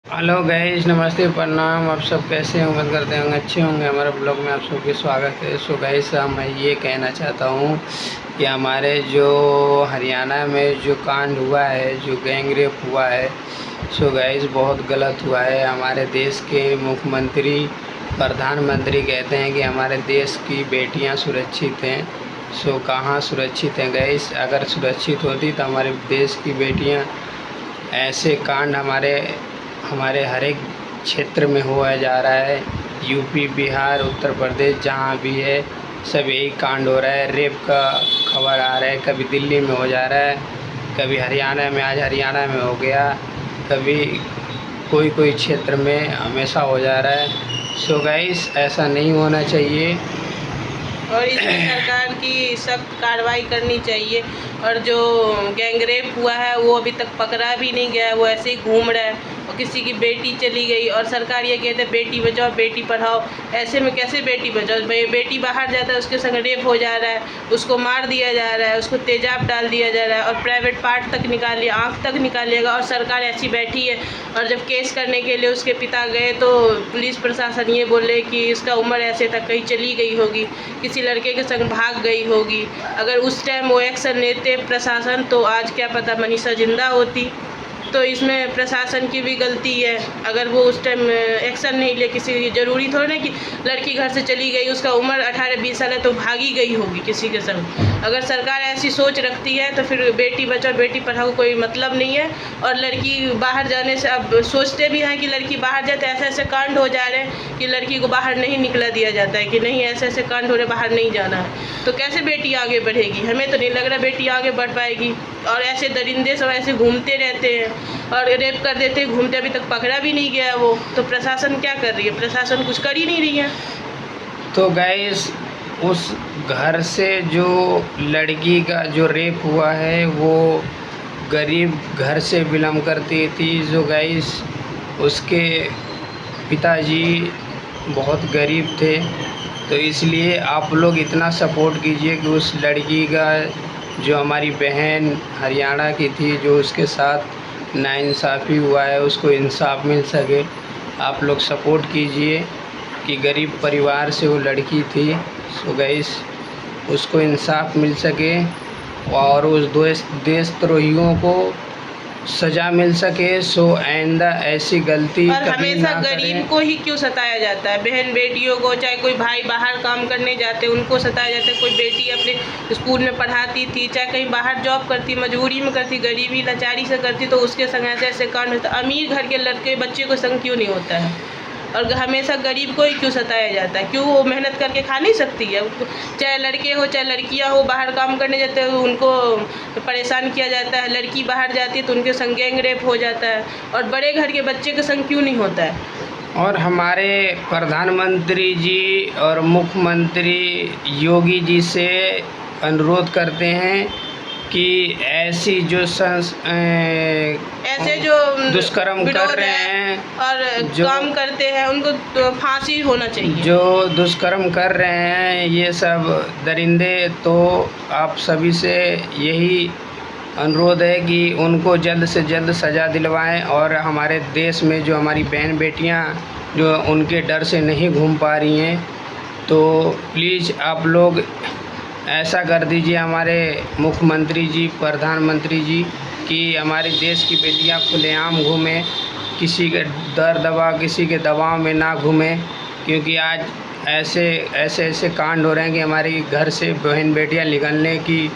Hello guys, नमस्ते, प्रणाम। आप सब कैसे हैं? उम्मीद करते होंगे अच्छे होंगे। हमारे ब्लॉग में आप सबके स्वागत है। सो गाइस, मैं ये कहना चाहता हूँ कि हमारे जो हरियाणा में जो कांड हुआ है, जो गैंग रेप हुआ है, सो गाइस बहुत गलत हुआ है। हमारे देश के मुख्यमंत्री, प्रधानमंत्री कहते हैं कि हमारे देश की बेटियाँ सुरक्षित हैं। सो कहाँ सुरक्षित हैं गाइस? अगर सुरक्षित होती तो हमारे देश की बेटियाँ, ऐसे कांड हमारे हमारे हर एक क्षेत्र में हुआ जा रहा है। यूपी, बिहार, उत्तर प्रदेश, जहाँ भी है सब यही कांड हो रहा है। रेप का खबर आ रहा है, कभी दिल्ली में हो जा रहा है, कभी हरियाणा में, आज हरियाणा में हो गया, कभी कोई कोई क्षेत्र में हमेशा हो जा रहा है। सो गाइस, ऐसा नहीं होना चाहिए और इसमें सरकार की सख्त कार्रवाई करनी चाहिए। और जो गैंगरेप हुआ है वो अभी तक पकड़ा भी नहीं गया है, वो ऐसे ही घूम रहा है। और किसी की बेटी चली गई और सरकार ये कहते हैं बेटी बचाओ बेटी पढ़ाओ। ऐसे में कैसे बेटी बचाओ? बेटी बाहर जाता है, उसके संग रेप हो जा रहा है, उसको मार दिया जा रहा है, उसको तेजाब डाल दिया जा रहा है और प्राइवेट पार्ट तक निकाल लिया, आँख तक निकालिएगा। और सरकार ऐसी बैठी है। और जब केस करने के लिए उसके पिता गए तो पुलिस प्रशासन ये बोले कि इसका उम्र ऐसे तक कहीं चली गई होगी, किसी लड़के के संग भाग गई होगी। अगर उस टाइम वो एक्शन लेते प्रशासन तो आज क्या पता मनीषा जिंदा होती। तो इसमें प्रशासन की भी गलती है। अगर वो उस टाइम एक्शन नहीं ले, किसी ज़रूरी थोड़ा ना कि लड़की घर से चली गई, उसका उम्र 18-20 साल है तो भागी गई होगी किसी के संग। अगर सरकार ऐसी सोच रखती है तो फिर बेटी बचाओ बेटी पढ़ाओ कोई मतलब नहीं है। और लड़की बाहर जाने से अब सोचते भी हैं कि लड़की बाहर जाए तो ऐसे ऐसे कांड हो जा रहे हैं कि लड़की को बाहर नहीं निकला दिया जाता है कि नहीं ऐसे ऐसे कांड हो रहे, बाहर नहीं जाना है। तो कैसे बेटी आगे बढ़ेगी? हमें तो नहीं लग रहा बेटी आगे बढ़ पाएगी। और ऐसे दरिंदे सब ऐसे घूमते रहते हैं और रेप कर देते हैं, घूमते, अभी तक पकड़ा भी नहीं गया वो। तो प्रशासन क्या कर रही है? प्रशासन कुछ कर ही नहीं रही है। तो गैस, उस घर से जो लड़की का जो रेप हुआ है वो गरीब घर से बिलोंग करती थी। जो गैस, उसके पिताजी बहुत गरीब थे। तो इसलिए आप लोग इतना सपोर्ट कीजिए कि उस लड़की का, जो हमारी बहन हरियाणा की थी, जो उसके साथ नाइंसाफ़ी हुआ है, उसको इंसाफ मिल सके। आप लोग सपोर्ट कीजिए कि गरीब परिवार से वो लड़की थी, सो गैस उसको इंसाफ मिल सके और उस देशद्रोहियों को सज़ा मिल सके। सो आइंदा ऐसी गलती और कभी हमेशा ना गरीब करें। को ही क्यों सताया जाता है? बहन बेटियों को, चाहे कोई भाई बाहर काम करने जाते उनको सताया जाता है। कोई बेटी अपने स्कूल में पढ़ाती थी, चाहे कहीं बाहर जॉब करती, मजबूरी में करती, गरीबी लाचारी से करती, तो उसके संग ऐसे ऐसे कांड होता है। अमीर घर के लड़के बच्चे को संग क्यों नहीं होता है? और हमेशा गरीब को ही क्यों सताया जाता है? क्यों वो मेहनत करके खा नहीं सकती है? चाहे लड़के हो चाहे लड़कियां हो, बाहर काम करने जाते हैं उनको परेशान किया जाता है। लड़की बाहर जाती है तो उनके संग गैंग रेप हो जाता है। और बड़े घर के बच्चे के संग क्यों नहीं होता है? और हमारे प्रधानमंत्री जी और मुख्यमंत्री योगी जी से अनुरोध करते हैं कि ऐसी जो ऐसे जो दुष्कर्म कर रहे हैं, और जो काम करते हैं उनको तो फांसी होना चाहिए। जो दुष्कर्म कर रहे हैं ये सब दरिंदे, तो आप सभी से यही अनुरोध है कि उनको जल्द से जल्द सज़ा दिलवाएं। और हमारे देश में जो हमारी बहन बेटियां जो उनके डर से नहीं घूम पा रही हैं, तो प्लीज़ आप लोग ऐसा कर दीजिए हमारे मुख्यमंत्री जी, प्रधानमंत्री जी, कि हमारे देश की बेटियां खुलेआम घूमें, किसी के किसी के दबाव में ना घूमें। क्योंकि आज ऐसे ऐसे ऐसे कांड हो रहे हैं कि हमारी घर से बहन बेटियां निकलने की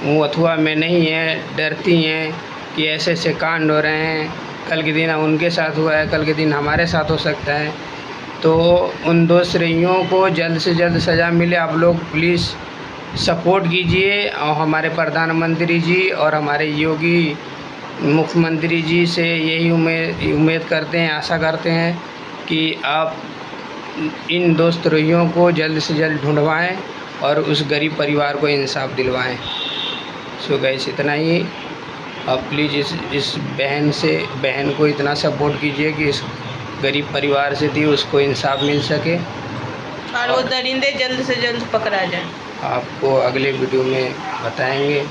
वो अथवा में नहीं है, डरती हैं कि ऐसे ऐसे कांड हो रहे हैं। कल के दिन उनके साथ हुआ है, कल के दिन हमारे साथ हो सकता है। तो उन दोषियों को जल्द से जल्द सज़ा मिले। आप लोग प्लीज़ सपोर्ट कीजिए और हमारे प्रधानमंत्री जी और हमारे योगी मुख्यमंत्री जी से यही उम्मीद करते हैं, आशा करते हैं कि आप इन दोषियों को जल्द से जल्द ढूंढवाएं और उस गरीब परिवार को इंसाफ दिलवाएं। सो गैस, इतना ही। अब प्लीज़ इस बहन को इतना सपोर्ट कीजिए कि इस गरीब परिवार से थी, उसको इंसाफ मिल सके और वो दरिंदे जल्द से जल्द पकड़ा जाए। आपको अगले वीडियो में बताएंगे।